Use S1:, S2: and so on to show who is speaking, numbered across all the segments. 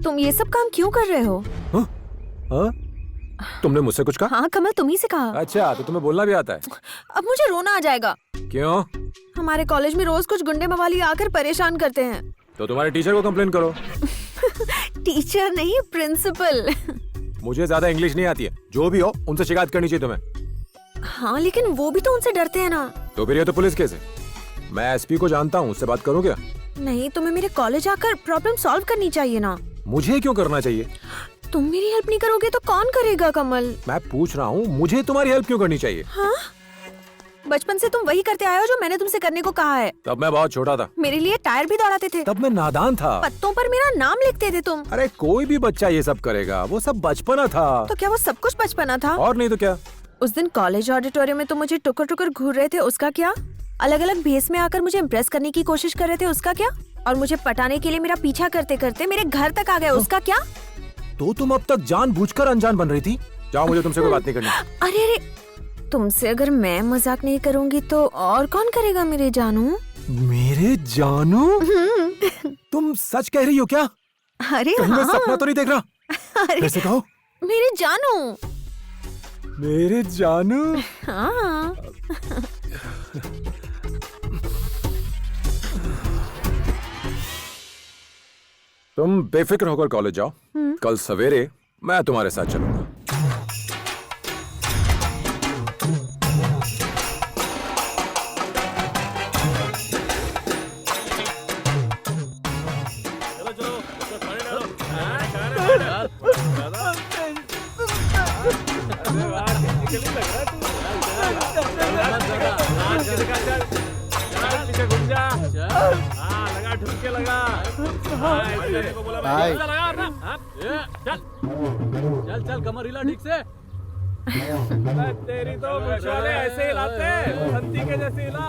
S1: तुम ये सब काम क्यों कर रहे हो?
S2: हाँ? तुमने मुझसे कुछ कहा?
S1: हाँ कमल, तुम ही से कहा।
S2: अच्छा, तो तुम्हें बोलना भी आता है?
S1: अब मुझे रोना आ जाएगा।
S2: क्यों?
S1: हमारे कॉलेज में रोज कुछ गुंडे मवाली आकर परेशान करते हैं।
S2: तो तुम्हारे टीचर को कंप्लेन करो।
S1: टीचर नहीं, प्रिंसिपल।
S2: मुझे ज्यादा इंग्लिश नहीं आती है, जो भी हो उनसे शिकायत करनी चाहिए तुम्हें।
S1: हाँ लेकिन वो भी तो उनसे डरते हैं ना।
S2: तो फिर ये तो पुलिस केस है। मैं एसपी को जानता हूँ, उससे बात करूँ क्या?
S1: नहीं, तुम्हें मेरे कॉलेज आकर प्रॉब्लम सॉल्व करनी चाहिए ना।
S2: मुझे क्यों करना चाहिए?
S1: तुम मेरी हेल्प नहीं करोगे तो कौन करेगा कमल?
S2: मैं पूछ रहा हूँ, मुझे तुम्हारी हेल्प क्यों करनी चाहिए?
S1: हाँ, बचपन से तुम वही करते आए हो जो मैंने तुमसे करने को कहा है।
S2: तब मैं बहुत छोटा था।
S1: मेरे लिए टायर भी दौड़ाते थे।
S2: तब मैं नादान था।
S1: पत्तों पर मेरा नाम लिखते थे तुम।
S2: अरे कोई भी बच्चा ये सब करेगा, वो सब बचपना था।
S1: तो क्या वो सब कुछ बचपना था?
S2: और नहीं तो क्या।
S1: उस दिन कॉलेज ऑडिटोरियम में तुम मुझे टुकर टुकर घूर रहे थे, उसका क्या? अलग अलग भेस में आकर मुझे इम्प्रेस करने की कोशिश कर रहे थे, उसका क्या? और मुझे पटाने के लिए मेरा पीछा करते करते मेरे घर तक आ गए, उसका क्या?
S2: तो तुम अब तक जानबूझकर अनजान बन रही थी। जाओ, मुझे तुमसे कोई बात नहीं करनी।
S1: अरे अरे, तुमसे अगर मैं मजाक नहीं करूंगी तो और कौन करेगा मेरे जानू?
S2: मेरे जानू? तुम सच कह रही हो क्या?
S1: अरे
S2: कहीं मैं
S1: हाँ।
S2: सपना तो नहीं देख रहा?
S1: अरे
S2: कैसे कहो?
S1: मेरे जानू।
S2: मेरे जानू?
S1: हाँ।
S2: तुम बेफिक्र होकर कॉलेज जाओ। कल सवेरे मैं तुम्हारे साथ चलूंगा।
S3: चल चल कमर हिला ठीक से। तेरी तो मुझे ऐसे हिलाते संती के जैसे हिला।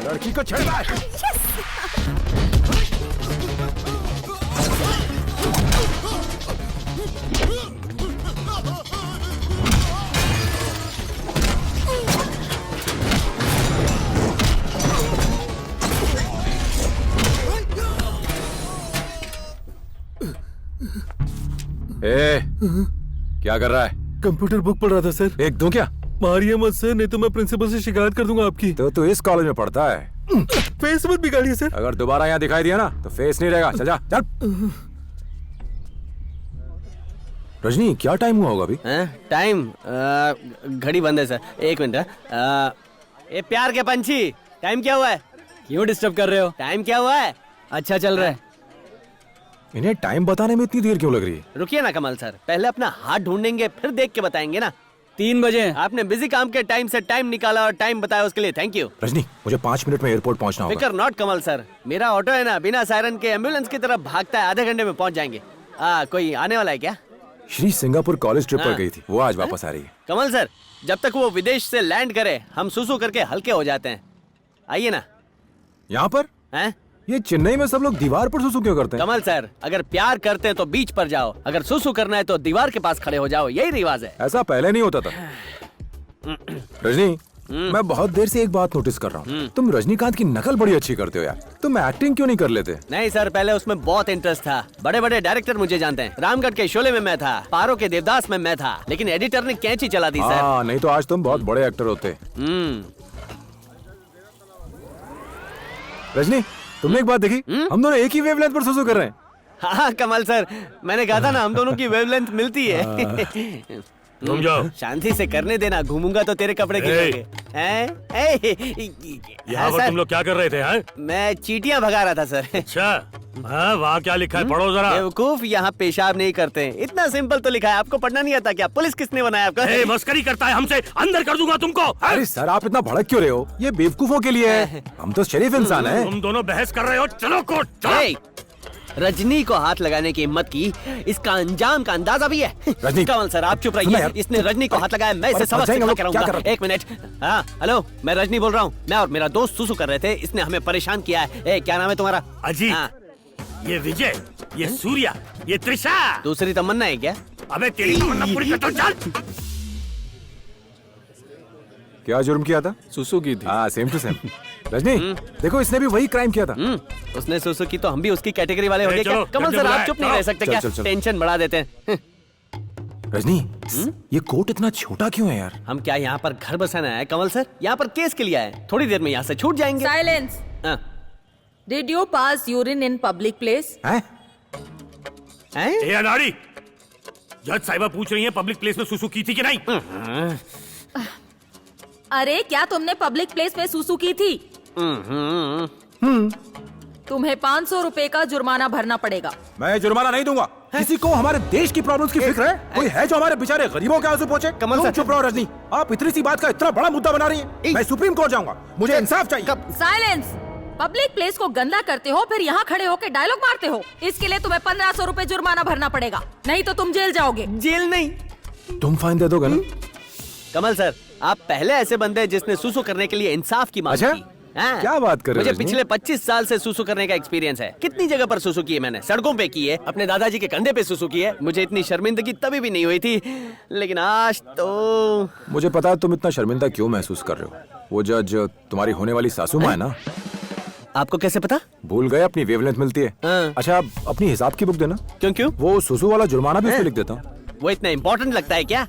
S2: लड़की को छेड़ा है। क्या कर रहा है?
S4: कंप्यूटर बुक पढ़ रहा था सर।
S2: एक दूं क्या?
S4: मारिए मत सर, नहीं तो मैं प्रिंसिपल से शिकायत कर दूंगा आपकी।
S2: तो तू इस कॉलेज में पढ़ता है?
S4: फेस मत बिगाड़िए सर।
S2: अगर दोबारा यहाँ दिखाई दिया ना तो फेस नहीं रहेगा। चल जा, चल। रजनी, क्या टाइम हुआ होगा अभी?
S5: टाइम घड़ी बंद है सर, एक मिनट। ये प्यार के पंछी, टाइम क्या हुआ है?
S3: क्यों डिस्टर्ब कर रहे हो?
S5: टाइम क्या हुआ है?
S3: अच्छा चल रहा है।
S2: इन्हें टाइम बताने में इतनी देर क्यों लग रही है?
S5: रुकिए ना कमल सर, पहले अपना हाथ ढूंढेंगे फिर देख के बताएंगे ना।
S3: 3 बजे।
S5: आपने बिजी काम के टाइम से टाइम निकाला और टाइम बताया, उसके लिए थैंक यू।
S2: रजनी, मुझे 5 मिनट में एयरपोर्ट पहुंचना होगा।
S5: फिकर नॉट कमल सर, मेरा ऑटो है ना, बिना सायरन के एम्बुलेंस की तरफ भागता है, आधे घंटे में पहुंच जाएंगे। कोई आने वाला है क्या?
S2: श्री सिंगापुर कॉलेज ट्रिप पर
S5: हाँ।
S2: गई थी, वो आज वापस आ रही है।
S5: कमल सर, जब तक वो विदेश से लैंड करे हम सुसु करके हल्के हो जाते हैं। आइए ना।
S2: यहाँ पर?
S5: हैं?
S2: ये चेन्नई में सब लोग दीवार पर सुसु क्यों करते हैं?
S5: कमल सर, अगर प्यार करते हैं तो बीच पर जाओ, अगर सुसु करना है तो दीवार के पास खड़े हो जाओ, यही रिवाज है।
S2: ऐसा पहले नहीं होता था। रजनी, मैं बहुत देर से एक बात नोटिस कर रहा हूँ, तुम रजनीकांत की नकल बड़ी अच्छी करते हो यार। तुम एक्टिंग क्यों नहीं कर लेते?
S5: नहीं सर, पहले उसमें बहुत इंटरेस्ट था। बड़े बड़े डायरेक्टर मुझे जानते हैं। रामगढ़ के शोले में मैं था, पारो के देवदास में मैं था, लेकिन एडिटर ने कैंची चला दी सर।
S2: हाँ, नहीं तो आज तुम बहुत बड़े एक्टर होते। रजनी, तुमने एक बात देखी? हम दोनों एक ही वेवलेंथ पर सुसु कर रहे हैं।
S5: हाँ कमल सर, मैंने कहा था ना हम दोनों की वेवलेंथ मिलती है।
S6: तुम जाओ।
S5: शांति से करने देना, घूमूंगा तो तेरे कपड़े गिरेंगे।
S6: यहाँ पर तुम लोग क्या कर रहे थे? हैं?
S5: मैं चींटियां भगा रहा था सर।
S6: अच्छा, हाँ, वहाँ क्या लिखा है? पढ़ो जरा।
S5: बेवकूफ, यहाँ पेशाब नहीं करते। इतना सिंपल तो लिखा है, आपको पढ़ना नहीं आता क्या? पुलिस किसने बनाया आपका?
S6: ए, मस्करी करता है हमसे, अंदर कर दूंगा तुमको।
S2: अरे सर, आप इतना भड़क क्यों रहे हो? ये बेवकूफों के लिए है, हम तो शरीफ इंसान हैं।
S6: तुम दोनों बहस कर रहे हो, चलो कोर्ट चलो।
S5: रजनी को हाथ लगाने की हिम्मत की, इसका अंजाम का अंदाजा भी है।
S2: रजनी,
S5: कमल सर आप चुप
S2: सुनो
S5: रहिए,
S2: यार।
S5: इसने रजनी को हाथ लगाया, मैं इसे सबक सिखा के रहूंगा। एक मिनट। हाँ हेलो, मैं रजनी बोल रहा हूँ। मैं और मेरा दोस्त सुसु कर रहे थे, इसने हमें परेशान किया है। ए, क्या नाम है तुम्हारा?
S6: अजीत,
S5: हाँ।
S6: ये विजय, ये सूर्या, ये त्रिशा।
S5: दूसरी तमन्ना है क्या?
S6: अबे तेरी तमन्ना पूरी कर दो, चल।
S2: क्या जुर्म किया था?
S4: सुसु की थी।
S2: हाँ, सेम टू सेम। रजनी, देखो इसने भी वही क्राइम किया था।
S5: उसने सुसु की तो हम भी उसकी कैटेगरी वाले हो गए क्या?
S6: चलो,
S5: कमल सर आप चुप नहीं रह सकते
S2: चल,
S5: क्या?
S2: चल, चल।
S5: टेंशन बढ़ा देते हैं।
S2: रजनी, ये कोट इतना छोटा क्यों है यार?
S5: हम क्या यहाँ पर घर बसाना है कमल सर? यहाँ पर केस के लिए आए, थोड़ी देर में यहाँ से छूट जाएंगे।
S7: Silence.
S5: हाँ।
S7: Did you pass urine in public place?
S2: हैं?
S5: हैं?
S6: ए अनाड़ी, जज साहिबा पूछ रही है पब्लिक प्लेस में सुसु की थी कि नहीं?
S7: अरे क्या तुमने पब्लिक प्लेस में सुसु की थी? तुम्हें 500 रुपए का जुर्माना भरना पड़ेगा।
S2: मैं जुर्माना नहीं दूंगा। किसी को हमारे देश की प्रॉब्लम्स की फिक्र है? कोई है जो हमारे बेचारे गरीबों के आंसू पोंछे?
S5: कमल
S2: तुम
S5: सर।
S2: चुप रहो रजनी, आप इतनी सी बात का इतना बड़ा मुद्दा बना रही हैं। मैं सुप्रीम कोर्ट जाऊंगा, मुझे इंसाफ चाहिए।
S7: साइलेंस। पब्लिक प्लेस को गंदा करते हो, फिर यहाँ खड़े होकर डायलॉग मारते हो। इसके लिए तुम्हें 1500 रुपए जुर्माना भरना पड़ेगा, नहीं तो तुम जेल जाओगे।
S5: जेल नहीं।
S2: तुम फाइन दे दोगे ना?
S5: कमल सर, आप पहले ऐसे बंदे जिसने सुसु करने के लिए इंसाफ की मांग
S2: अच्छा?
S5: की। हाँ।
S2: क्या बात कर रहे हो
S5: मुझे
S2: रजनी?
S5: पिछले 25 साल से सुसु करने का एक्सपीरियंस है। कितनी जगह पर सुसु की है मैंने, सड़कों पे की है, अपने दादाजी के कंधे पे सुसु की है। मुझे इतनी शर्मिंदगी तभी भी नहीं हुई थी, लेकिन आज तो।
S2: मुझे पता है तुम इतना शर्मिंदा क्यों महसूस कर रहे हो। वो जज तुम्हारी होने वाली सासू माँ है ना?
S5: आपको कैसे पता?
S2: भूल गए अपनी वेवलेंथ मिलती है।
S5: हाँ।
S2: अच्छा, अपनी हिसाब की बुक देना।
S5: क्यों क्यों?
S2: वो सुसु वाला जुर्माना भी उसको लिख देता हूँ।
S5: वो इतना इम्पोर्टेंट लगता है क्या?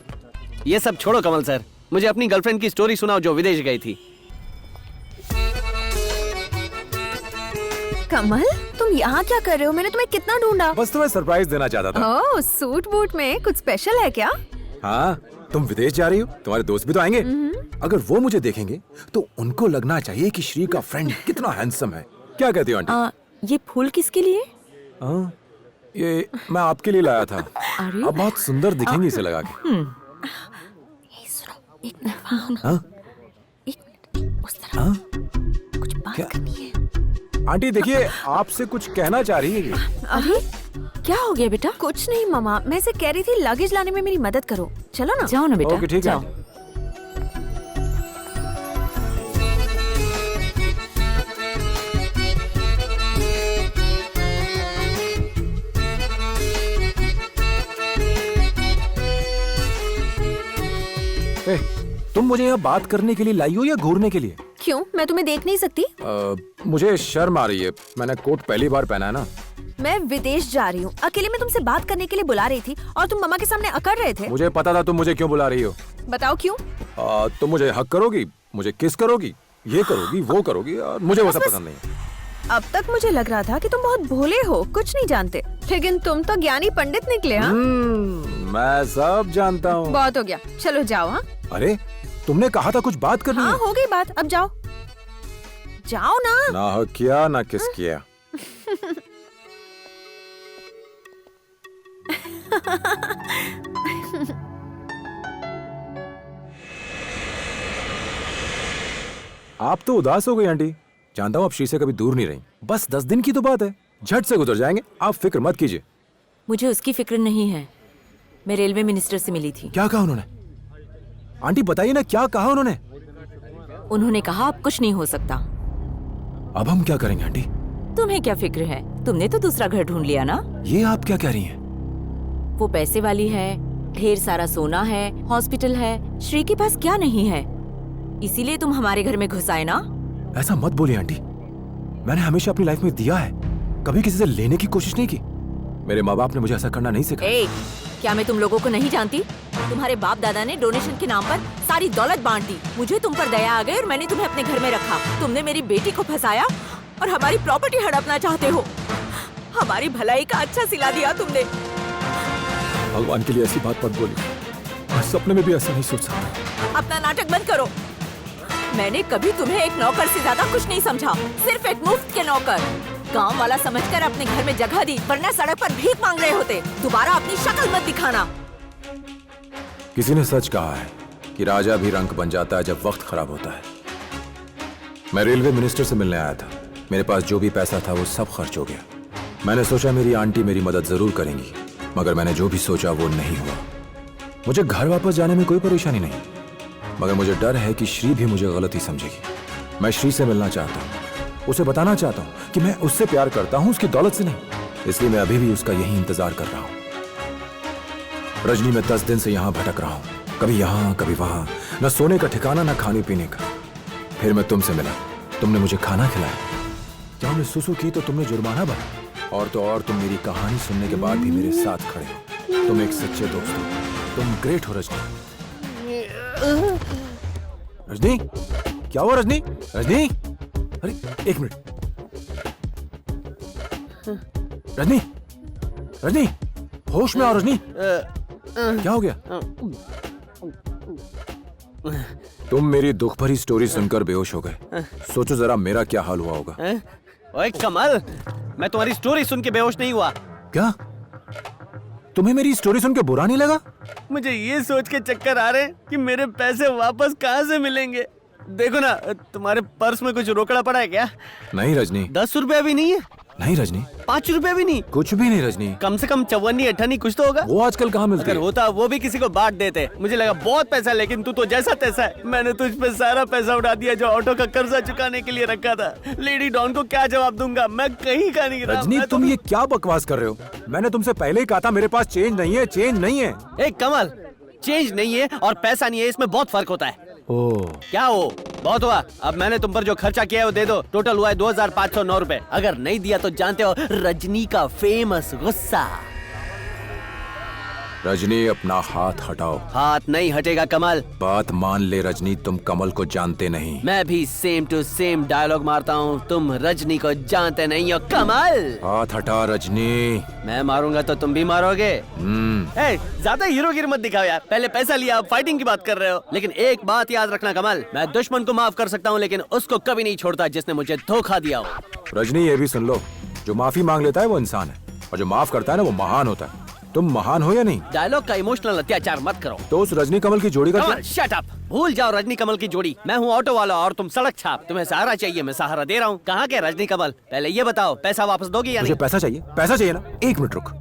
S5: ये सब छोड़ो कमल सर, मुझे अपनी गर्लफ्रेंड की स्टोरी सुनाओ जो विदेश गई थी।
S1: कमल, तुम यहाँ क्या कर रहे हो? मैंने तुम्हें कितना ढूंढा।
S2: बस तुम्हें सरप्राइज देना चाहता था।
S1: ओह, सूट बूट में कुछ स्पेशल है क्या?
S2: हाँ, तुम विदेश जा रही हो, तुम्हारे दोस्त भी तो आएंगे। अगर वो मुझे देखेंगे तो उनको लगना चाहिए कि श्री का फ्रेंड कितना हैंडसम है। क्या कहती हो आंटी?
S7: ये फूल किसके लिए?
S2: हाँ, ये मैं आपके लिए लाया था।
S7: अरे?
S2: अब बहुत सुंदर दिखेंगी इसे लगा के।
S7: एक मिनट,
S2: हाँ?
S7: उस तरफ
S2: हाँ?
S7: कुछ बात
S2: क्या?
S7: करनी है।
S2: आंटी देखिए, आपसे कुछ कहना चाह रही है ये।
S7: अरे क्या हो गया बेटा?
S1: कुछ नहीं मामा, मैं इसे कह रही थी लगेज लाने में मेरी मदद करो। चलो ना।
S7: जाओ ना बेटा।
S2: ओके, ठीक है।
S7: जाओ।
S2: ए, तुम मुझे यहाँ बात करने के लिए लाई हो या घूरने के लिए?
S1: क्यों, मैं तुम्हें देख नहीं सकती?
S2: मुझे शर्म आ रही है, मैंने कोट पहली बार पहना है ना।
S1: मैं विदेश जा रही हूँ, अकेले में तुमसे बात करने के लिए बुला रही थी और तुम मम्मा के सामने अकड़ रहे थे।
S2: मुझे पता था तुम मुझे क्यों बुला रही हो।
S1: बताओ क्यों?
S2: तुम मुझे हक करोगी, मुझे किस करोगी, ये करोगी, वो करोगी, और मुझे वो सब
S1: बस।
S2: पसंद नहीं है।
S1: अब तक मुझे लग रहा था कि तुम बहुत भोले हो, कुछ नहीं जानते, लेकिन तुम तो ज्ञानी पंडित निकले। हाँ,
S2: मैं सब जानता हूँ।
S1: बहुत हो गया, चलो जाओ। हाँ
S2: अरे, तुमने कहा था कुछ बात करनी
S1: हाँ,
S2: है।
S1: हो गई बात, अब जाओ। जाओ ना।
S2: ना हक किया ना किस किया। आप तो उदास हो गई आंटी। जानता हूँ आप श्री से कभी दूर नहीं रही। बस 10 दिन की तो बात है, झट से गुजर जाएंगे, आप फिक्र मत कीजिए।
S7: मुझे उसकी फिक्र नहीं है। मैं रेलवे मिनिस्टर से मिली थी।
S2: क्या कहा उन्होंने? आंटी बताइए ना, क्या कहा उन्होंने?
S7: उन्होंने कहा अब कुछ नहीं हो सकता।
S2: अब हम क्या करेंगे आंटी?
S7: तुम्हें क्या फिक्र है? तुमने तो दूसरा घर ढूंढ लिया ना।
S2: ये आप क्या कह रही हैं?
S7: वो पैसे वाली है, ढेर सारा सोना है, हॉस्पिटल है। श्री के पास क्या नहीं है? इसीलिए तुम हमारे घर में घुस आए ना।
S2: ऐसा मत बोलिए आंटी, मैंने हमेशा अपनी लाइफ में दिया है, कभी किसी से लेने की कोशिश नहीं की। मेरे माँ बाप ने मुझे ऐसा करना नहीं सिखाया।
S7: क्या मैं तुम लोगों को नहीं जानती? तुम्हारे बाप दादा ने डोनेशन के नाम पर सारी दौलत बांट दी। मुझे तुम पर दया आ गई और मैंने तुम्हें अपने घर में रखा। तुमने मेरी बेटी को फंसाया और हमारी प्रॉपर्टी हड़पना चाहते हो। हमारी भलाई का अच्छा सिला दिया तुमने।
S2: भगवान के लिए ऐसी बात मत बोली, मैं सपने में भी ऐसा नहीं सोच सकता।
S7: अपना नाटक बंद करो। मैंने कभी तुम्हें एक नौकर से ज्यादा कुछ नहीं समझा, सिर्फ एक मुफ्त के नौकर। गांव वाला समझकर अपने घर में जगह दी, वरना सड़क पर भीख मांग रहे होते। दोबारा अपनी शक्ल मत दिखाना।
S2: किसी ने सच कहा है कि राजा भी रंक बन जाता है जब वक्त खराब होता है। मैं रेलवे मिनिस्टर से मिलने आया था। मेरे पास जो भी पैसा था वो सब खर्च हो गया। मैंने सोचा मेरी आंटी मेरी मदद जरूर करेंगी, मगर मैंने जो भी सोचा वो नहीं हुआ। मुझे घर वापस जाने में कोई परेशानी नहीं, मगर मुझे डर है कि श्री भी मुझे गलत ही समझेगी। मैं श्री से मिलना चाहता हूँ, उसे बताना चाहता हूँ कि मैं उससे प्यार करता हूँ, उसकी दौलत से नहीं। इसलिए मैं अभी भी उसका यही इंतजार कर रहा हूँ। रजनी, मैं 10 दिन से यहाँ भटक रहा हूँ, कभी यहाँ कभी वहां, न सोने का ठिकाना न खाने पीने का। फिर मैं तुमसे मिला, तुमने मुझे खाना खिलाया। जब हमने सुसु की तो तुमने जुर्माना भरा, और तो और तुम मेरी कहानी सुनने के बाद भी मेरे साथ खड़े हो। तुम एक सच्चे दोस्त हो, तुम ग्रेट हो रजनी। रजनी, क्या हुआ रजनी? रजनी, अरे एक मिनट। रजनी, रजनी, होश में आओ रजनी। क्या हो गया? तुम मेरी दुख भरी स्टोरी सुनकर बेहोश हो गए। सोचो जरा मेरा क्या हाल हुआ होगा।
S5: ओए कमल, मैं तुम्हारी स्टोरी सुन के बेहोश नहीं हुआ।
S2: क्या तुम्हें मेरी स्टोरी सुन के बुरा नहीं लगा?
S5: मुझे ये सोच के चक्कर आ रहे हैं कि मेरे पैसे वापस कहाँ से मिलेंगे। देखो ना, तुम्हारे पर्स में कुछ रोकड़ा पड़ा है क्या?
S2: नहीं रजनी।
S5: 10 रुपया भी नहीं है?
S2: नहीं रजनी।
S5: 5 रुपया भी नहीं?
S2: कुछ भी नहीं रजनी।
S5: कम से कम 54 58 कुछ तो होगा।
S2: वो आजकल कहाँ मिलती
S5: अगर
S2: है?
S5: होता वो भी किसी को बांट देते। मुझे लगा बहुत पैसा, लेकिन तू तो जैसा तैसा है। मैंने तुझ पे सारा पैसा उड़ा दिया जो ऑटो का कर्जा चुकाने के लिए रखा था। लेडी डॉन को क्या जवाब दूंगा? मैं कहीं का नहीं रहा।
S2: रजनी, तुम ये क्या बकवास कर रहे हो? मैंने तुमसे पहले ही कहा था मेरे पास चेंज नहीं है, चेंज नहीं है।
S5: एक कमल, चेंज नहीं है और पैसा नहीं है, इसमें बहुत फर्क होता है।
S2: ओह,
S5: क्या हो? बहुत हुआ। अब मैंने तुम पर जो खर्चा किया है वो दे दो। टोटल हुआ है 2509 रुपए। अगर नहीं दिया तो जानते हो रजनी का फेमस गुस्सा।
S2: रजनी, अपना हाथ हटाओ।
S5: हाथ नहीं हटेगा कमल।
S2: बात मान ले रजनी, तुम कमल को जानते नहीं।
S5: मैं भी सेम टू सेम डायलॉग मारता हूँ। तुम रजनी को जानते नहीं हो कमल।
S2: हाथ हटा रजनी।
S5: मैं मारूंगा तो तुम भी मारोगे। ज्यादा हीरोगिरी मत दिखाओ यार। पहले पैसा लिया, अब फाइटिंग की बात कर रहे हो। लेकिन एक बात याद रखना कमल, मैं दुश्मन को माफ कर सकता हूँ, लेकिन उसको कभी नहीं छोड़ता जिसने मुझे धोखा दिया हो।
S2: रजनी, ये भी सुन लो, जो माफी मांग लेता है वो इंसान है, और जो माफ करता है ना वो महान होता है। तुम महान हो या नहीं?
S5: डायलॉग का इमोशनल अत्याचार मत करो।
S2: तो उस रजनी कमल की जोड़ी का क्या?
S5: कमल शट अप। भूल जाओ रजनी कमल की जोड़ी। मैं हूँ ऑटो वाला और तुम सड़क छाप। तुम्हें सहारा चाहिए, मैं सहारा दे रहा हूँ। कहाँ के रजनी कमल? पहले ये बताओ, पैसा वापस दोगी या
S2: मुझे
S5: नहीं?
S2: पैसा चाहिए, पैसा चाहिए ना। एक मिनट रुक।